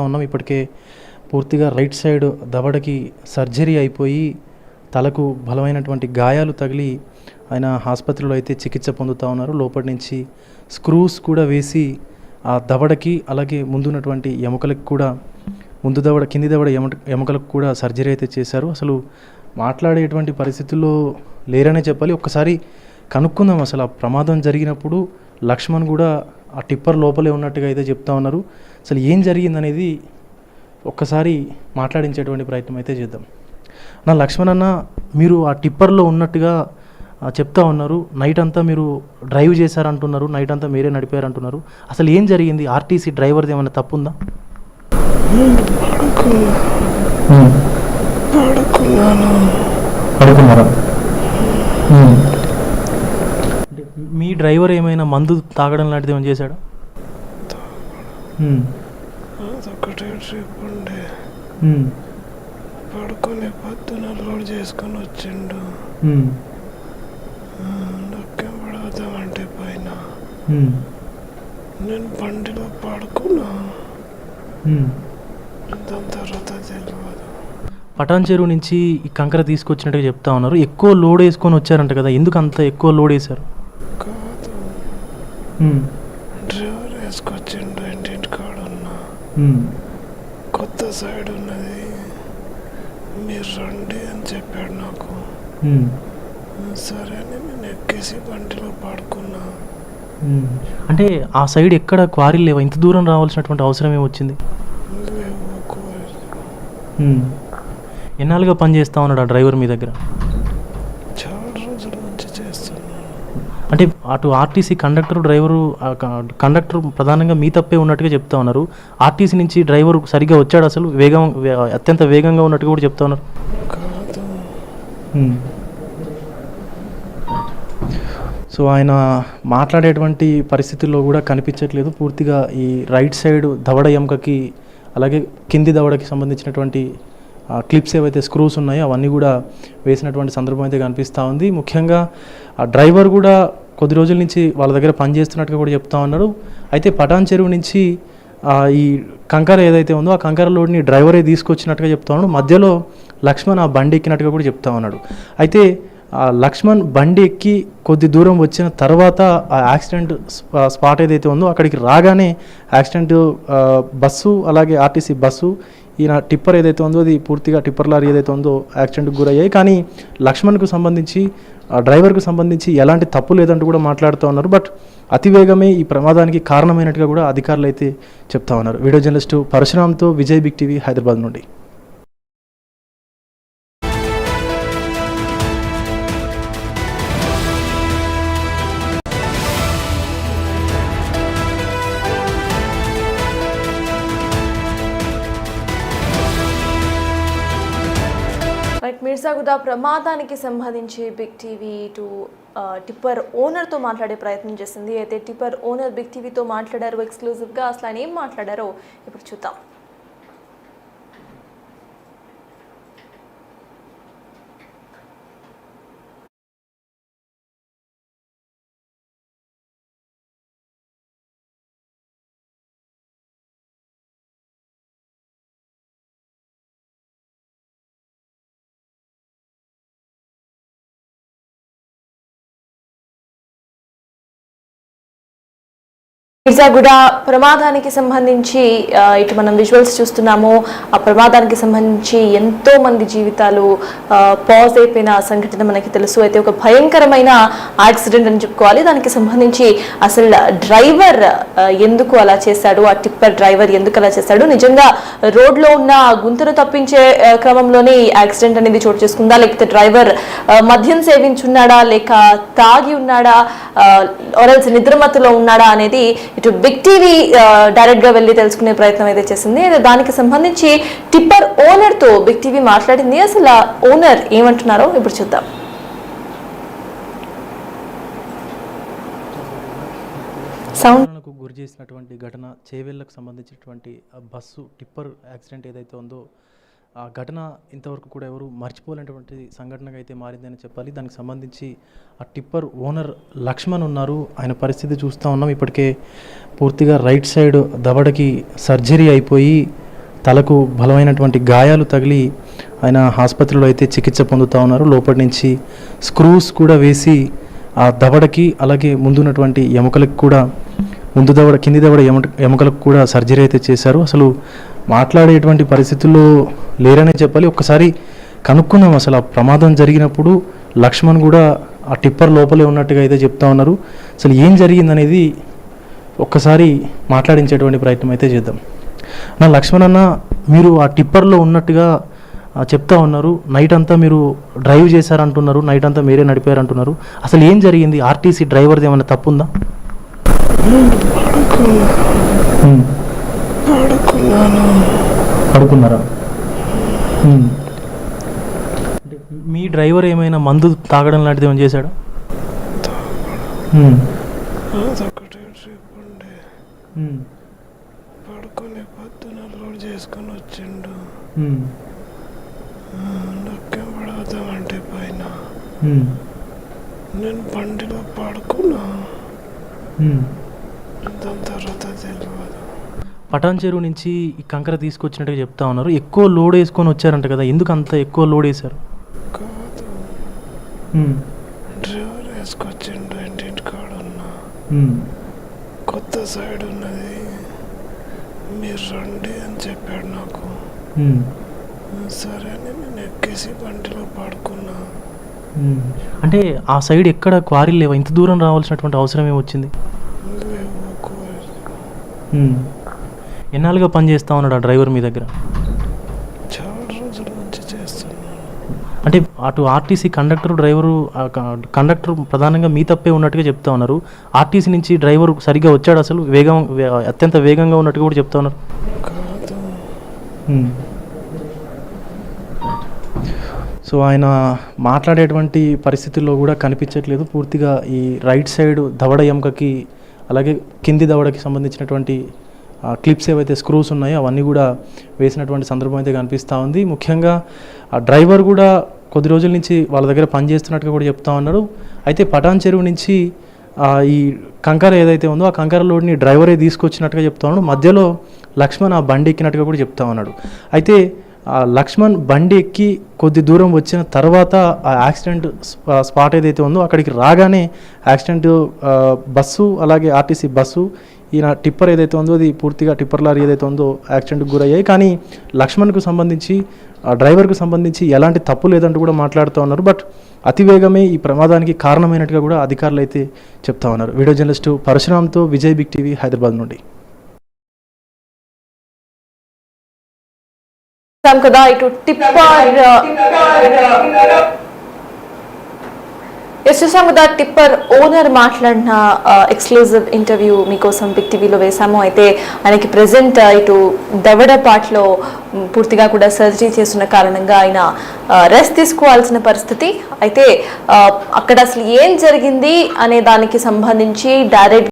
ఉన్నాం. ఇప్పటికే పూర్తిగా రైట్ సైడ్ దవడకి సర్జరీ అయిపోయి తలకు బలమైనటువంటి గాయాలు తగిలి ఆయన ఆసుపత్రిలో అయితే చికిత్స పొందుతూ ఉన్నారు. లోపటి నుంచి స్క్రూస్ కూడా వేసి ఆ దవడకి అలాగే ముందున్నటువంటి ఎముకలకు కూడా ముందు దవడ కింది దవడ ఎముకలకు కూడా సర్జరీ అయితే చేశారు. అసలు మాట్లాడేటువంటి పరిస్థితుల్లో లేరనే చెప్పాలి. ఒక్కసారి కనుక్కుందాం అసలు ఆ ప్రమాదం జరిగినప్పుడు లక్ష్మణ్ కూడా ఆ టిప్పర్ లోపలే ఉన్నట్టుగా అయితే చెప్తా ఉన్నారు. అసలు ఏం జరిగిందనేది ఒక్కసారి మాట్లాడించేటువంటి ప్రయత్నం అయితే చేద్దాం. నా లక్ష్మణ్ అన్న, మీరు ఆ టిప్పర్లో ఉన్నట్టుగా చెప్తా ఉన్నారు. నైట్ అంతా మీరు డ్రైవ్ చేశారంటున్నారు, నైట్ అంతా మీరే నడిపారంటున్నారు. అసలు ఏం జరిగింది? ఆర్టీసీ డ్రైవర్ది ఏమైనా తప్పు ఉందా? పడుకున్నారా? మీ డ్రైవర్ ఏమైనా మందు తాగడం లాంటిది ఏమైనా చేశాడా? అదొకటే ట్రిప్ ఉండే పడుకొని పొద్దున లోడ్ చేసుకొని వచ్చిండు. నొక్కేం పడవుతామంటే పైన నేను బండిలో పడుకున్నా. దాని తర్వాత తెలియదు. పటాన్ చెరువు నుంచి ఈ కంకర తీసుకొచ్చినట్టుగా చెప్తా ఉన్నారు. ఎక్కువ లోడ్ వేసుకొని వచ్చారంట కదా, ఎందుకు అంత ఎక్కువ లోడ్ వేశారు? కాదు, డ్రైవర్ వేసుకొచ్చిండు. ఇంటింటి కాడ ఉన్నా, కొత్త సైడ్ ఉన్నది, మీరు రండి అని చెప్పాడు నాకు. సరే అని నేను ఎక్కేసి బండిలో పడుకున్నా. అంటే ఆ సైడ్ ఎక్కడ క్వారీలు లేవా? ఇంత దూరం రావాల్సినటువంటి అవసరం ఏమొచ్చింది? ఎన్నాళ్ళుగా పని చేస్తా ఉన్నాడు ఆ డ్రైవర్ మీ దగ్గర? చాలా రోజుల నుంచి చేస్తున్నాను. అంటే అటు ఆర్టీసీ కండక్టర్ డ్రైవరు, కండక్టర్ ప్రధానంగా మీ తప్పే ఉన్నట్టుగా చెప్తా ఉన్నారు. ఆర్టీసీ నుంచి డ్రైవర్ సరిగ్గా వచ్చాడు? అసలు అత్యంత వేగంగా ఉన్నట్టుగా కూడా చెప్తా ఉన్నారు. సో ఆయన మాట్లాడేటువంటి పరిస్థితుల్లో కూడా కనిపించట్లేదు. పూర్తిగా ఈ రైట్ సైడ్ దవడ ఎముకకి అలాగే కింది దవడకి సంబంధించినటువంటి క్లిప్స్ ఏవైతే స్క్రూస్ ఉన్నాయో అవన్నీ కూడా వేసినటువంటి సందర్భం అయితే కనిపిస్తూ ఉంది. ముఖ్యంగా ఆ డ్రైవర్ కూడా కొద్ది రోజుల నుంచి వాళ్ళ దగ్గర పనిచేస్తున్నట్టుగా కూడా చెప్తా ఉన్నారు. అయితే పటాన్ చెరువు నుంచి ఈ కంకర ఏదైతే ఉందో ఆ కంకర లోడ్ని డ్రైవరే తీసుకొచ్చినట్టుగా చెప్తా ఉన్నాడు. మధ్యలో లక్ష్మణ్ ఆ బండి ఎక్కినట్టుగా కూడా చెప్తా ఉన్నాడు. అయితే లక్ష్మణ్ బండి ఎక్కి కొద్ది దూరం వచ్చిన తర్వాత ఆ యాక్సిడెంట్ స్పాట్ ఏదైతే ఉందో అక్కడికి రాగానే యాక్సిడెంట్ బస్సు అలాగే ఆర్టీసీ బస్సు ఈయన టిప్పర్ ఏదైతే ఉందో అది పూర్తిగా టిప్పర్ లారీ ఏదైతే ఉందో యాక్సిడెంట్కి గురయ్యాయి. కానీ లక్ష్మణ్కు సంబంధించి డ్రైవర్కు సంబంధించి ఎలాంటి తప్పు లేదంటూ కూడా మాట్లాడుతూ ఉన్నారు. బట్ అతివేగమే ఈ ప్రమాదానికి కారణమైనట్టుగా కూడా అధికారులు అయితే చెప్తా ఉన్నారు. వీడియో జర్నలిస్టు పరశురామ్తో విజయ్ బిగ్ టీవీ, హైదరాబాద్ నుండి. మిర్జాగూడ ప్రమాదానికి సంబంధించి బిగ్ టీవీ టిప్పర్ ఓనర్తో మాట్లాడే ప్రయత్నం చేసింది. అయితే టిప్పర్ ఓనర్ బిగ్ టీవీతో మాట్లాడారు ఎక్స్క్లూజివ్గా. అసలు ఆయన ఏం మాట్లాడారో ఇప్పుడు చూద్దాం. మిర్జాగూడ ప్రమాదానికి సంబంధించి ఇటు మనం విజువల్స్ చూస్తున్నాము. ఆ ప్రమాదానికి సంబంధించి ఎంతో మంది జీవితాలు పాజ్ అయిపోయిన సంఘటన మనకి తెలుసు. అయితే ఒక భయంకరమైన యాక్సిడెంట్ అని చెప్పుకోవాలి. దానికి సంబంధించి అసలు డ్రైవర్ ఎందుకు అలా చేశాడు, ఆ టిప్పర్ డ్రైవర్ ఎందుకు అలా చేశాడు, నిజంగా రోడ్లో ఉన్న గుంతను తప్పించే క్రమంలోనే యాక్సిడెంట్ అనేది చోటు చేసుకుందా, లేకపోతే డ్రైవర్ మద్యం సేవించున్నాడా, లేక తాగి ఉన్నాడా, ఆర్ఎల్స్ నిద్రమత్తులో ఉన్నాడా అనేది ఇటు బిగ్ టీవీ డైరెక్ట్ గా వెళ్ళి తెలుసుకునే ప్రయత్నం అయితే చేసింది. దానికి సంబంధించి టిప్పర్ ఓనర్ తో బిగ్ టీవీ మాట్లాడింది. అసలు ఓనర్ ఏమంటున్నారో ఇప్పుడు చూద్దాం. గురి చేసినటువంటి ఘటన చేవెళ్లకు సంబంధించినటువంటి బస్సు టిప్పర్ యాక్సిడెంట్ ఏదైతే ఉందో ఆ ఘటన ఇంతవరకు కూడా ఎవరు మర్చిపోలేనటువంటి సంఘటనగా అయితే మారిందని చెప్పాలి. దానికి సంబంధించి ఆ టిప్పర్ ఓనర్ లక్ష్మణ్ ఉన్నారు. ఆయన పరిస్థితి చూస్తూ ఉన్నాం. ఇప్పటికే పూర్తిగా రైట్ సైడ్ దవడకి సర్జరీ అయిపోయి తలకు బలమైనటువంటి గాయాలు తగిలి ఆయన ఆసుపత్రిలో అయితే చికిత్స పొందుతూ ఉన్నారు. లోపటి నుంచి స్క్రూస్ కూడా వేసి ఆ దవడకి అలాగే ముందున్నటువంటి ఎముకలకు కూడా ముందు దవడ కింది దవడ ఎముకలకు కూడా సర్జరీ అయితే చేశారు. అసలు మాట్లాడేటువంటి పరిస్థితుల్లో లేరనే చెప్పాలి. ఒక్కసారి కనుక్కున్నాం అసలు ఆ ప్రమాదం జరిగినప్పుడు లక్ష్మణ్ కూడా ఆ టిప్పర్ లోపలే ఉన్నట్టుగా అయితే చెప్తా ఉన్నారు. అసలు ఏం జరిగిందనేది ఒక్కసారి మాట్లాడించేటువంటి ప్రయత్నం అయితే చేద్దాం. నా లక్ష్మణ్ అన్న, మీరు ఆ టిప్పర్లో ఉన్నట్టుగా చెప్తా ఉన్నారు. నైట్ అంతా మీరు డ్రైవ్ చేశారంటున్నారు, నైట్ అంతా మీరే నడిపారంటున్నారు. అసలు ఏం జరిగింది? ఆర్టీసీ డ్రైవర్ది ఏమైనా తప్పుందా? పడుకున్నారా? మీ డ్రైవర్ ఏమైనా మందు తాగడం లాంటిది ఏమైనా చేశాడా? పడుకొని పొద్దున లోడ్ చేసుకొని వచ్చిండు. నొక్కే పడవుతామంటే పైన నేను బండిలో పడుకున్నా. దాని తర్వాత తెలియదు. పటాన్ చెరువు నుంచి ఈ కంకర తీసుకొచ్చినట్టుగా చెప్తా ఉన్నారు. ఎక్కువ లోడ్ వేసుకొని వచ్చారంట కదా, ఎందుకు అంత ఎక్కువ లోడ్ వేశారు? కాదు, డ్రైవర్ వేసుకొచ్చిండు. ఇంటి కాడ ఉన్నా, కొత్త సైడ్ ఉన్నది, మీరు రండి అని చెప్పాడు నాకు. సరే అని నేను ఎక్కేసి బండిలో పడుకున్నా. అంటే ఆ సైడ్ ఎక్కడ క్వారీలు లేవా? ఇంత దూరం రావాల్సినటువంటి అవసరం ఏమొచ్చింది? ఎన్నాళ్ళుగా పని చేస్తా ఉన్నాడు ఆ డ్రైవర్ మీ దగ్గర? చాలా రోజుల నుంచి చేస్తున్నాను. అంటే అటు ఆర్టీసీ కండక్టర్ డ్రైవరు, కండక్టర్ ప్రధానంగా మీ తప్పే ఉన్నట్టుగా చెప్తా ఉన్నారు. ఆర్టీసీ నుంచి డ్రైవర్ సరిగ్గా వచ్చాడు? అసలు అత్యంత వేగంగా ఉన్నట్టుగా కూడా చెప్తా ఉన్నారు. కాదు. సో ఆయన మాట్లాడేటువంటి పరిస్థితుల్లో కూడా కనిపించట్లేదు. పూర్తిగా ఈ రైట్ సైడ్ దవడ ఎముకకి అలాగే కింది దవడకి సంబంధించినటువంటి క్లిప్స్ ఏవైతే స్క్రూస్ ఉన్నాయో అవన్నీ కూడా వేసినటువంటి సందర్భం అయితే కనిపిస్తూ ఉంది. ముఖ్యంగా ఆ డ్రైవర్ కూడా కొద్ది రోజుల నుంచి వాళ్ళ దగ్గర పనిచేస్తున్నట్టుగా కూడా చెప్తా ఉన్నారు. అయితే పటాన్ చెరువు నుంచి ఈ కంకర ఏదైతే ఉందో ఆ కంకర లోడ్ని డ్రైవరే తీసుకొచ్చినట్టుగా చెప్తా ఉన్నాడు. మధ్యలో లక్ష్మణ్ ఆ బండి ఎక్కినట్టుగా కూడా చెప్తా ఉన్నాడు. అయితే లక్ష్మణ్ బండి ఎక్కి కొద్ది దూరం వచ్చిన తర్వాత ఆ యాక్సిడెంట్ స్పాట్ ఏదైతే ఉందో అక్కడికి రాగానే యాక్సిడెంట్ బస్సు అలాగే ఆర్టీసీ బస్సు ఈయన టిప్పర్ ఏదైతే ఉందో అది పూర్తిగా టిప్పర్ లారీ ఏదైతే ఉందో యాక్సిడెంట్కి గురయ్యాయి. కానీ లక్ష్మణ్కు సంబంధించి డ్రైవర్కు సంబంధించి ఎలాంటి తప్పు లేదంటూ కూడా మాట్లాడుతూ ఉన్నారు. బట్ అతివేగమే ఈ ప్రమాదానికి కారణమైనట్టుగా కూడా అధికారులు అయితే చెప్తా ఉన్నారు. వీడియో జర్నలిస్టు పరశురామ్తో విజయ్ బిగ్ టీవీ, హైదరాబాద్ నుండి. కదా ఇటు చూసాం కదా, టిప్పర్ ఓనర్ మాట్లాడిన ఎక్స్క్లూజివ్ ఇంటర్వ్యూ మీకోసం బిగ్ టీవీలో వేసాము. అయితే ఆయనకి ప్రెసెంట్ ఇటు దవడ పార్ట్లో పూర్తిగా కూడా సర్జరీ చేస్తున్న కారణంగా ఆయన రెస్ట్ తీసుకోవాల్సిన పరిస్థితి. అయితే అక్కడ అసలు ఏం జరిగింది అనే దానికి సంబంధించి డైరెక్ట్